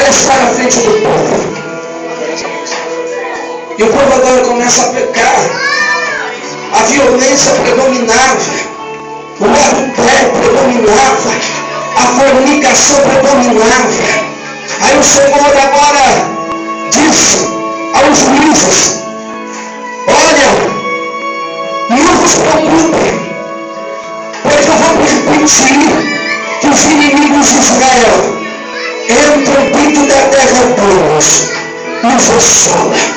ela está na frente do povo. E o povo agora começa a pecar. A violência predominava, o adultério predominava, a fornicação predominava. Aí o Senhor agora diz aos juízes: olha, não vos preocupem, pois eu vou permitir que os inimigos de Israel entrem dentro da terra deles e os assolam.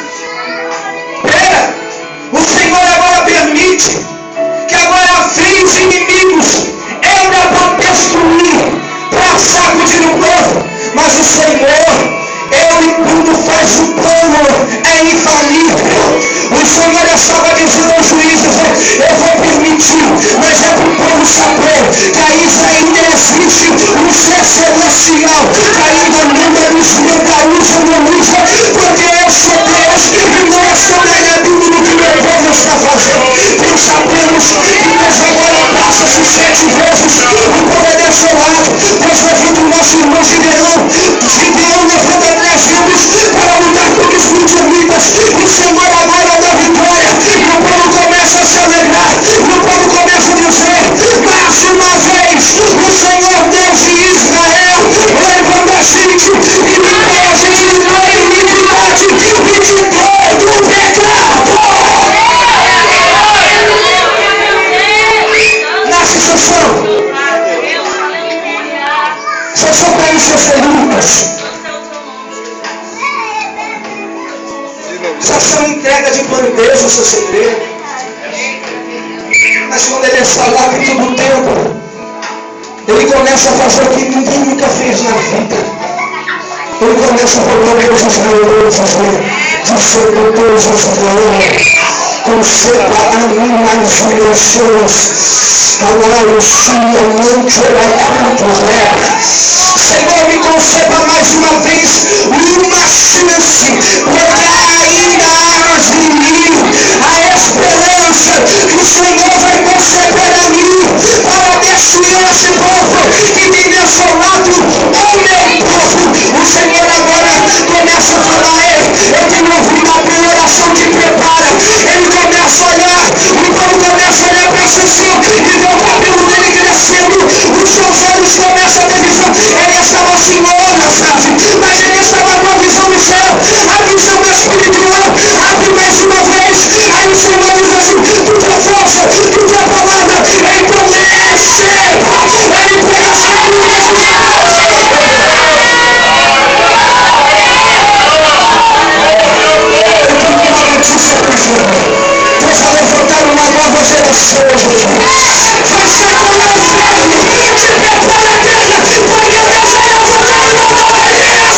O Senhor agora permite que agora venham os inimigos, entram para destruir, para sacudir o povo. Mas o Senhor, Ele quando faz o plano, é infalível. O Senhor estava dizendo aos juízes: eu vou permitir, mas é para o povo saber que ainda existe um ser celestial, que ainda manda nos usa, não usa, porque eu sou Deus e não estou negando no que meu povo está fazendo. Nós sabemos que Deus agora passa-se 7 vezes, o povo é desolado. Deus vai vir do nosso irmão Gideão levando atrás deles para lutar contra os midianitas. O Senhor agora dá vitória e o povo começa a se alegrar. E o povo começa a dizer: mais uma vez o Senhor Deus de Israel levanta a gente e libera a gente de toda iniquidade e de todo o pecado. Nasce Sansão. Sansão caiu seus feridas. Sansão entrega de bandeja o seu segredo. Mas quando ele está lá dentro do templo, ele começa a fazer o que ninguém nunca fez na vida. Ele começa a falar: Deus Israel, dizer que Deus Israel, conceda a mim mais orações, agora eu sim, eu não te orar. Senhor, me conceda mais uma vez uma chance, porque ainda há de mim a esperança que o Senhor vai conceder a mim para destruir esse povo que tem desolado o meu povo. O Senhor agora começa a falar: eu tenho ouvido a minha oração que prepara. Ele começa a olhar, o povo começa a olhar para Sansão e vê o cabelo dele crescendo, os seus olhos começam a ter visão. Ele estava assim, sabe? Mas ele estava com a visão do céu, a visão espiritual. Abre mais uma vez. Aí o Senhor diz assim: tu tem força, tu tem palavra, então receba. Ele pega as Deus vai levantar uma nova geração. Vai ser como o inferno, te prepara a terra, porque Deus vai levantar uma nova geração.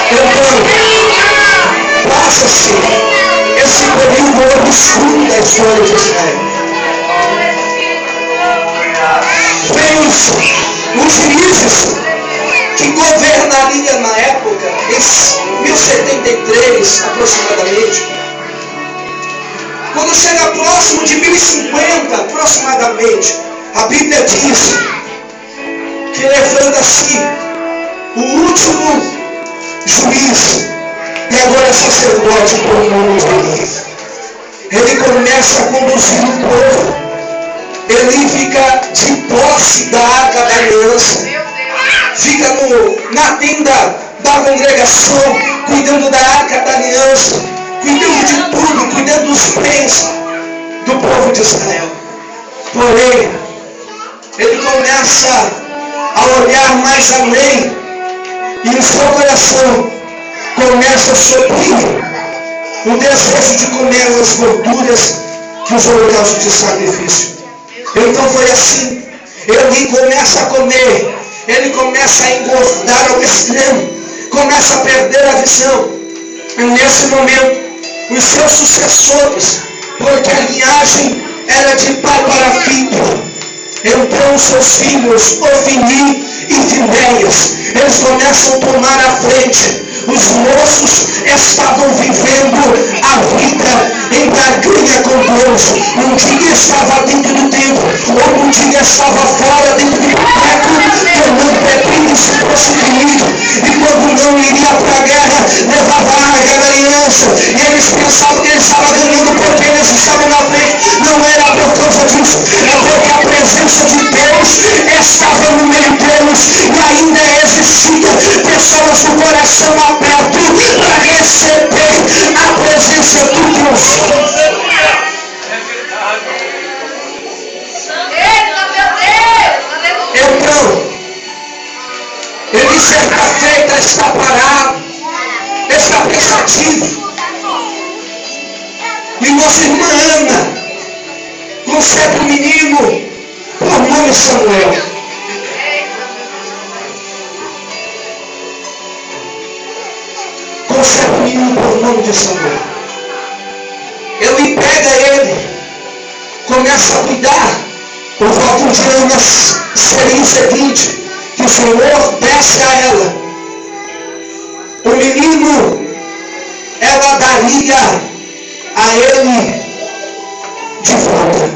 Então, passa-se esse período obscuro da história de Israel. Vem os juízes que governariam na época, em 1073 aproximadamente. Quando chega próximo de 1050 aproximadamente, a Bíblia diz que levanta-se o último juiz, e agora é sacerdote por nome de Deus. Ele começa a conduzir o povo. Ele fica de posse da arca da aliança. Fica na tenda da congregação, cuidando da arca da aliança, cuidando de tudo, cuidando dos bens do povo de Israel. Porém, ele começa a olhar mais além, e em seu coração começa a subir o desejo de comer as gorduras que os holocaustos de sacrifício. Então foi assim. Ele começa a comer, ele começa a engordar ao extremo, começa a perder a visão. E nesse momento, os seus sucessores, porque a linhagem era de pai para filho, então seus filhos, Ofni e Finéias, eles começam a tomar a frente. Os moços estavam vivendo a vida em barganha com Deus. Um dia estava dentro do templo, outro dia estava fora dentro do boteco, tomando bebida e se prostituindo. E quando não iria para a guerra, levava a arma da aliança. E eles pensavam que eles estavam ganhando porque eles estavam na frente. Não era por causa disso, é porque a presença de Deus estava no meio deles e ainda existia pessoas com o coração aberto para receber a presença de Deus. Então, ele certa feita está parado, está pensativo. E nossa irmã Ana concebe um menino por nome Samuel. Concebe um menino por nome de Samuel. Ele pega ele, começa a cuidar. O voto de Ana seria o seguinte: que o Senhor desse a ela o menino, ela daria a ele de volta.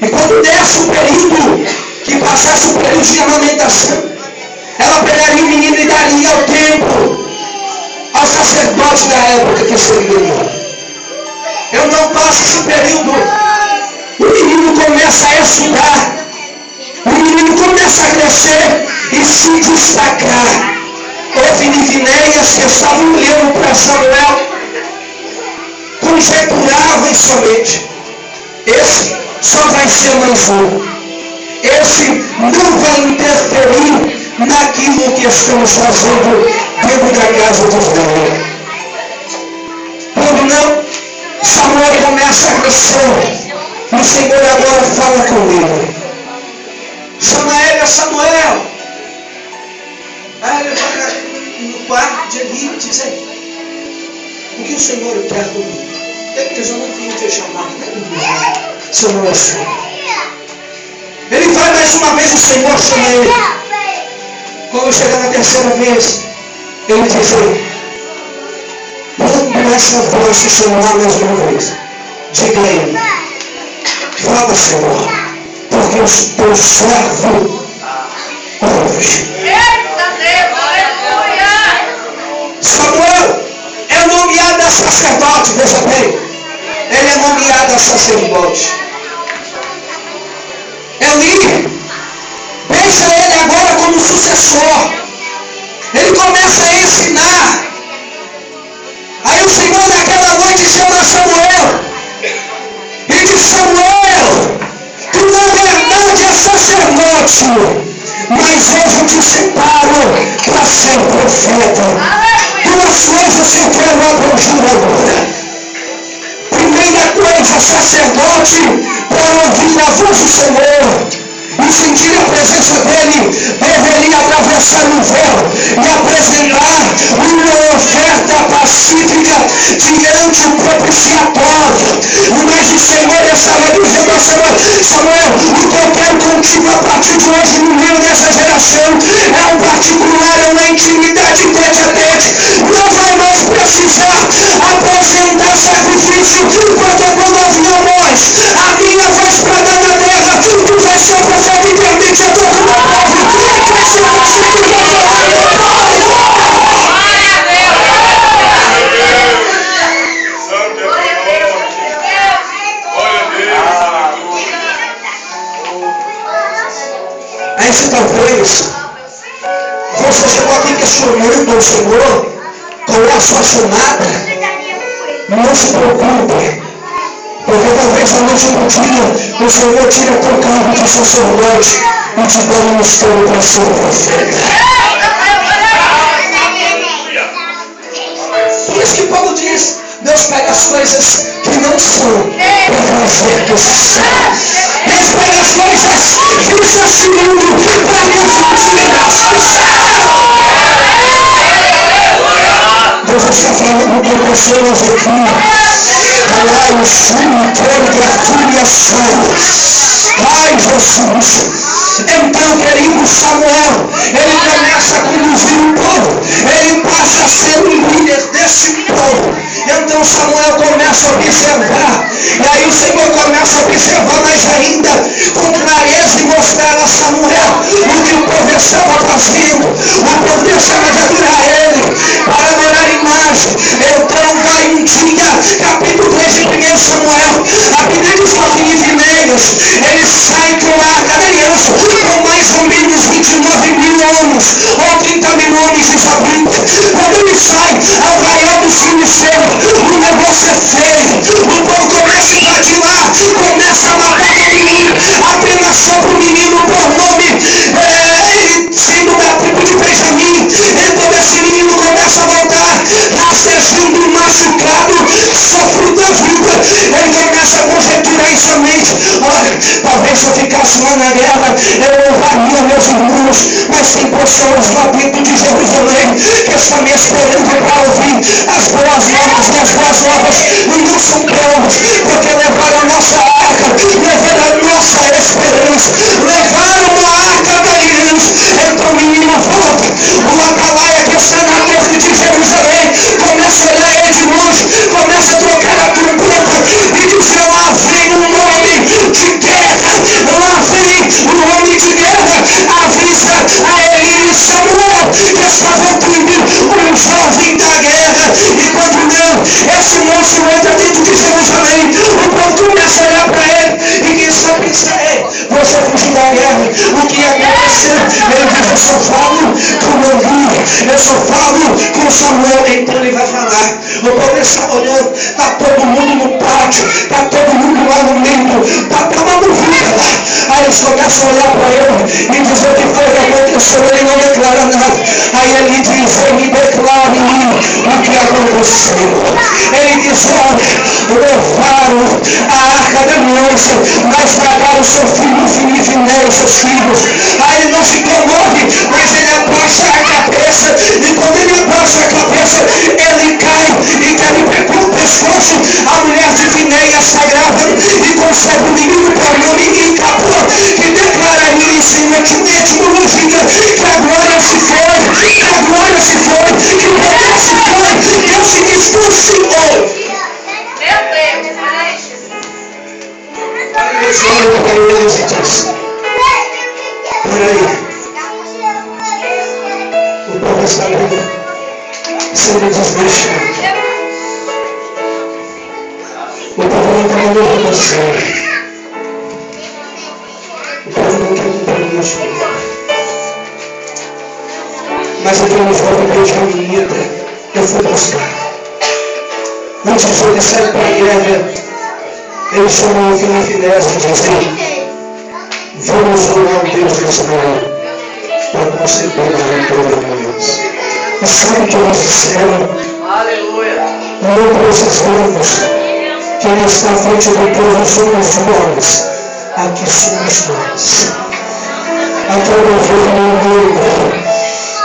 E quando desse o período, que passasse o período de amamentação, ela pegaria o menino e daria ao templo, ao sacerdote da época, que seria eu. Eu não passo esse período. O menino começa a estudar, o menino começa a crescer e se destacar. Houve Finéias que estavam olhando para Samuel, conjecturavam em sua mente: esse só vai ser mais um, esse não vai interferir naquilo que estamos fazendo dentro da casa de Deus. Quando não, Samuel começa a crescer. E o Senhor agora fala com ele: Samuel. Aí ele vai no quarto de Eli e diz: aí, o que o Senhor quer comigo? Ele diz: eu não vim te chamar, se eu não é Senhor. Ele vai mais uma vez, o Senhor chama ele. Quando chega na terceira vez, ele diz: quando essa voz se chamar mais uma vez, diga a ele: fala, Senhor, porque eu estou servo hoje. Samuel é nomeado a sacerdote, veja bem. Ele é nomeado a sacerdote. Eli deixa ele agora como sucessor. Ele começa a ensinar. Aí o Senhor naquela noite chama Samuel e diz: Samuel, tu na verdade é sacerdote, mas hoje eu te separo para ser profeta. Duas coisas se foram abrangidas agora. Primeira coisa, sacerdote, para ouvir a voz do Senhor e sentir a presença dele, deveria atravessar o véu e apresentar uma oferta pacífica diante do propiciatório. Mas o Senhor estava dizendo a Samuel: o que eu quero contigo a partir de hoje no meio dessa geração é um particular, é uma intimidade tete a tete. Não vai mais precisar apresentar sacrifício, porque quando ouvir a voz, a minha voz para dar na terra, tu vai ser o profeta e permite a todo o povo. Vai ser aí se talvez você chegou aqui questionando o Senhor qual é a sua chamada, não se preocupe, porque talvez a noite do dia o Senhor tire teu cargo de sacerdote e te dê um mistério para ser profeta. Por isso que Paulo diz: Deus pega as coisas que não são para fazer que são. Deus pega as coisas que são segundo para nos mostrar que são. Deus está falando com pessoas aqui. Ai, o Senhor e a fúria são. Ai, Jesus. Então, querido Samuel, ele começa a conduzir o povo, ele passa a ser o líder desse povo. Então Samuel começa a observar, e aí o Senhor começa a observar mais ainda, com clareza, e mostrar a Samuel o que o povo estava fazendo. O povo deixava de adorar ele, para adorar a imagem. Então vai um dia, capítulo 3 de 1 Samuel, a Bíblia diz que Finéias, ele sai com a arca da aliança, com mais ou menos 29 mil homens, ou 30 mil homens de Israel. Quando ele sai ao arraial dos filisteus, o negócio é feio. O povo começa a invadir lá, começa a matar o menino, apenas só para o menino por nome, ele sendo da tribo de Benjamim. Então esse menino começa a voltar, rastejando, machucado, sofrendo da vida. Ele começa a conjecturar isso somente. Olha, talvez se eu ficasse lá na guerra, eu louvaria meus irmãos, mas tem pessoas lá dentro de Jerusalém que estão me esperando para ouvir as boas novas, e as boas novas não são boas, porque levaram a nossa arca, levaram a nossa esperança, levaram a arca da aliança. Então o menino volta, o atalaia que está na torre de Jerusalém começa a olhar ele de longe, começa a trocar a trombeta e dizer: lá vem um homem de guerra, lá vem um homem de guerra. Avisa a Eli e Samuel que está voltando um jovem da guerra. E quando não, esse moço entra dentro de Jerusalém, o povo começa a olhar para ele e quem só pensa: você fugiu da guerra, o que aconteceu? Ele diz: eu só falo com meu filho, eu só falo com Samuel. Então ele vai falar. O povo está olhando, está todo mundo no pátio, está todo mundo lá no meio, está uma movida lá. Aí eles começam a olhar para ele e dizer o que foi que aconteceu. Ele não declara nada. Aí ele diz: ele declara em mim o que aconteceu. Ele diz: olha, levaram a arca da aliança, mas pagaram seu filho Finéias, seus filhos. Aí ele não se comove, mas ele abaixa a cabeça, e quando ele abaixa a cabeça, ele cai e ele pegou o pescoço. A mulher de Finéias sai grávida e concebe o menino por nome e acabou. Que declara aí em cima de uma etimologia que a glória se foi, que a glória se foi, que o poder se foi. Deus se distanciou. Meu Deus, Aí eles olham para eles e dizem: peraí, o povo está bem sendo desmanchado. O povo não está mandando você. O povo não quer compromisso. Mas eu tenho um jovem benjaminita, eu fui buscar. Antes ele sai para a guerra, ele chamou o Finéias e disse: vamos orar ao Deus de Israel para conceder a vitória a nós. E sabe o que eles disseram? aleluia. Não precisamos. Quem está à frente do povo somos nós. Aqui somos nós. Agora eu vou no mundo,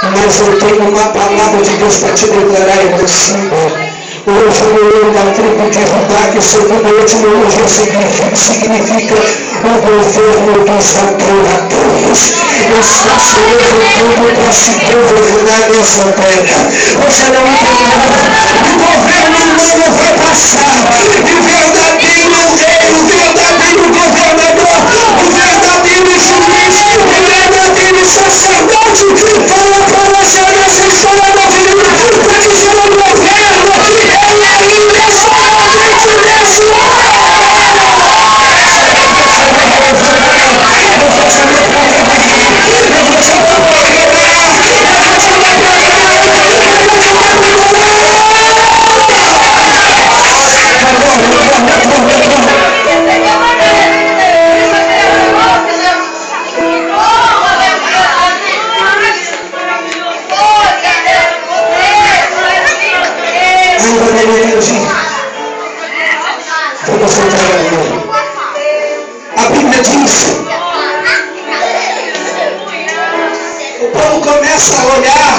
mas eu tenho uma palavra de Deus para te declarar em você. Hoje o leão da tribo de Judá, que segundo a etimologia significa o governo dos adoradores, está se levantando para se governar nessa terra. Você não entendeu? O governo humano vai passar, e o verdadeiro rei, o verdadeiro governador, o verdadeiro juiz, o verdadeiro sacerdote fala para você nessa história da vida, para dizer o governo. Ele ainda está dentro desse a Bíblia diz, o povo começa a olhar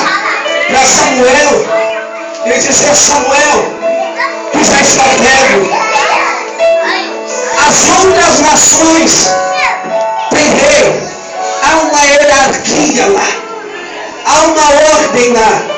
para Samuel e dizer: Samuel, tu já está velho. As outras nações têm rei, hierarquia lá. Há uma ordem lá.